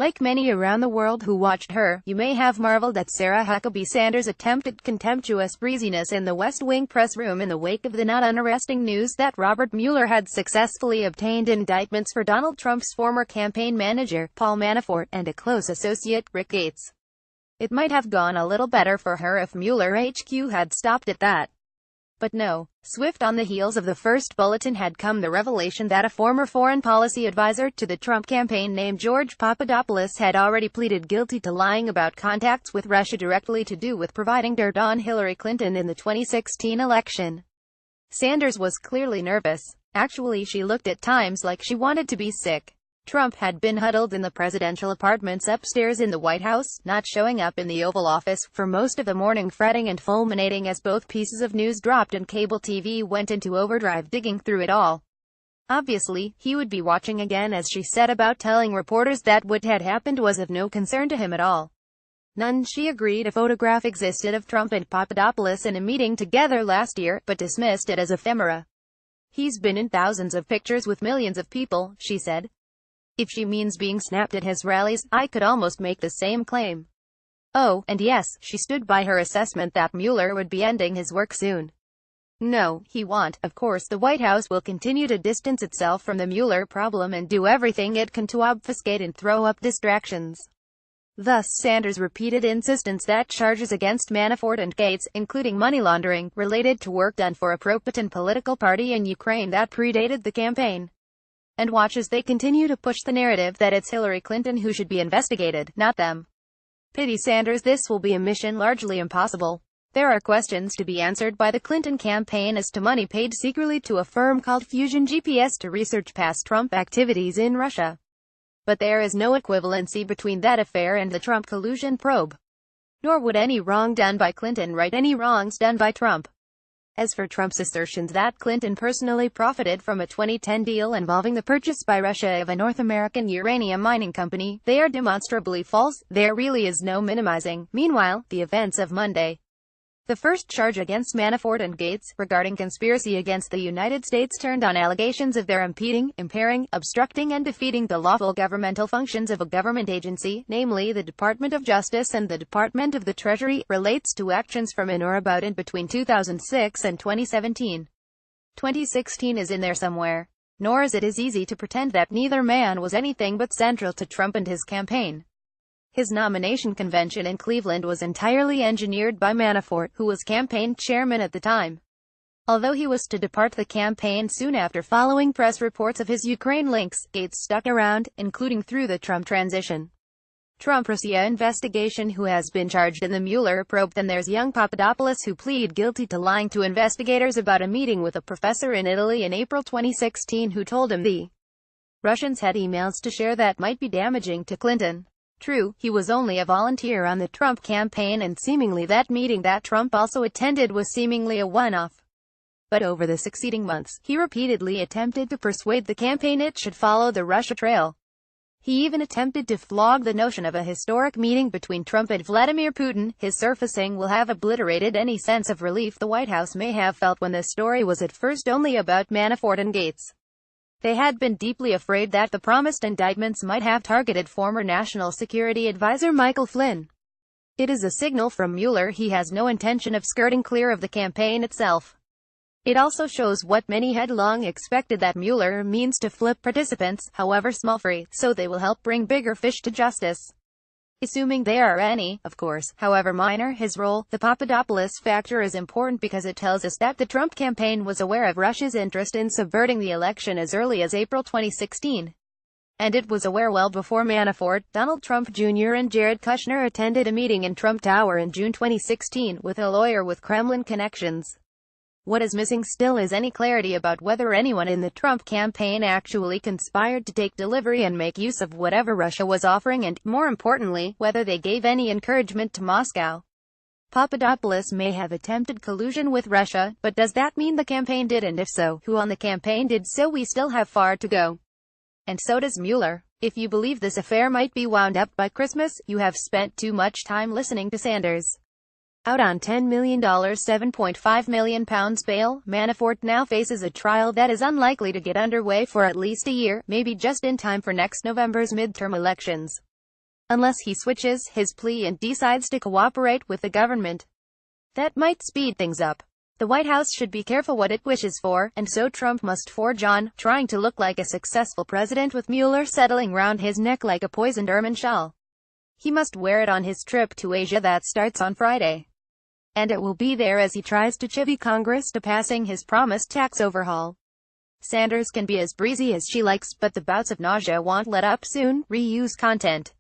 Like many around the world who watched her, you may have marveled at Sarah Huckabee Sanders' attempted contemptuous breeziness in the West Wing press room in the wake of the not uninteresting news that Robert Mueller had successfully obtained indictments for Donald Trump's former campaign manager, Paul Manafort, and a close associate, Rick Gates. It might have gone a little better for her if Mueller HQ had stopped at that. But no. Swift on the heels of the first bulletin had come the revelation that a former foreign policy advisor to the Trump campaign named George Papadopoulos had already pleaded guilty to lying about contacts with Russia directly to do with providing dirt on Hillary Clinton in the 2016 election. Sanders was clearly nervous. Actually, she looked at times like she wanted to be sick. Trump had been huddled in the presidential apartments upstairs in the White House, not showing up in the Oval Office, for most of the morning, fretting and fulminating as both pieces of news dropped and cable TV went into overdrive, digging through it all. Obviously, he would be watching again, as she said about telling reporters that what had happened was of no concern to him at all. None, she agreed. A photograph existed of Trump and Papadopoulos in a meeting together last year, but dismissed it as ephemera. He's been in thousands of pictures with millions of people, she said. If she means being snapped at his rallies, I could almost make the same claim. Oh, and yes, she stood by her assessment that Mueller would be ending his work soon. No, he won't. Of course, the White House will continue to distance itself from the Mueller problem and do everything it can to obfuscate and throw up distractions. Thus, Sanders' repeated insistence that charges against Manafort and Gates, including money laundering, related to work done for a pro-Putin political party in Ukraine that predated the campaign. And watch as they continue to push the narrative that it's Hillary Clinton who should be investigated, not them. Pity Sanders, this will be a mission largely impossible. There are questions to be answered by the Clinton campaign as to money paid secretly to a firm called Fusion GPS to research past Trump activities in Russia. But there is no equivalency between that affair and the Trump collusion probe. Nor would any wrong done by Clinton right any wrongs done by Trump. As for Trump's assertions that Clinton personally profited from a 2010 deal involving the purchase by Russia of a North American uranium mining company, they are demonstrably false. There really is no minimizing. Meanwhile, the events of Monday. The first charge against Manafort and Gates, regarding conspiracy against the United States, turned on allegations of their impeding, impairing, obstructing and defeating the lawful governmental functions of a government agency, namely the Department of Justice and the Department of the Treasury, relates to actions from in or about and between 2006 and 2017. 2016 is in there somewhere. Nor is it as easy to pretend that neither man was anything but central to Trump and his campaign. His nomination convention in Cleveland was entirely engineered by Manafort, who was campaign chairman at the time. Although he was to depart the campaign soon after following press reports of his Ukraine links, Gates stuck around, including through the Trump transition. Trump-Russia investigation. Who has been charged in the Mueller probe? Then there's young Papadopoulos, who pleaded guilty to lying to investigators about a meeting with a professor in Italy in April 2016 who told him the Russians had emails to share that might be damaging to Clinton. True, he was only a volunteer on the Trump campaign, and seemingly that meeting that Trump also attended was seemingly a one-off. But over the succeeding months, he repeatedly attempted to persuade the campaign it should follow the Russia trail. He even attempted to flog the notion of a historic meeting between Trump and Vladimir Putin. His surfacing will have obliterated any sense of relief the White House may have felt when the story was at first only about Manafort and Gates. They had been deeply afraid that the promised indictments might have targeted former National Security Advisor Michael Flynn. It is a signal from Mueller he has no intention of skirting clear of the campaign itself. It also shows what many had long expected, that Mueller means to flip participants, however small, free, so they will help bring bigger fish to justice. Assuming there are any, of course, however minor his role. The Papadopoulos factor is important because it tells us that the Trump campaign was aware of Russia's interest in subverting the election as early as April 2016. And it was aware well before Manafort, Donald Trump Jr. and Jared Kushner attended a meeting in Trump Tower in June 2016 with a lawyer with Kremlin connections. What is missing still is any clarity about whether anyone in the Trump campaign actually conspired to take delivery and make use of whatever Russia was offering, and, more importantly, whether they gave any encouragement to Moscow. Papadopoulos may have attempted collusion with Russia, but does that mean the campaign did? And if so, who on the campaign did so? We still have far to go. And so does Mueller. If you believe this affair might be wound up by Christmas, you have spent too much time listening to Sanders. Out on $10 million £7.5 million bail, Manafort now faces a trial that is unlikely to get underway for at least a year, maybe just in time for next November's midterm elections. unless he switches his plea and decides to cooperate with the government. That might speed things up. The White House should be careful what it wishes for, and so Trump must forge on, trying to look like a successful president with Mueller settling round his neck like a poisoned ermine shawl. He must wear it on his trip to Asia that starts on Friday. And it will be there as he tries to chivvy Congress to passing his promised tax overhaul. Sanders can be as breezy as she likes, but the bouts of nausea won't let up soon. Reuse content.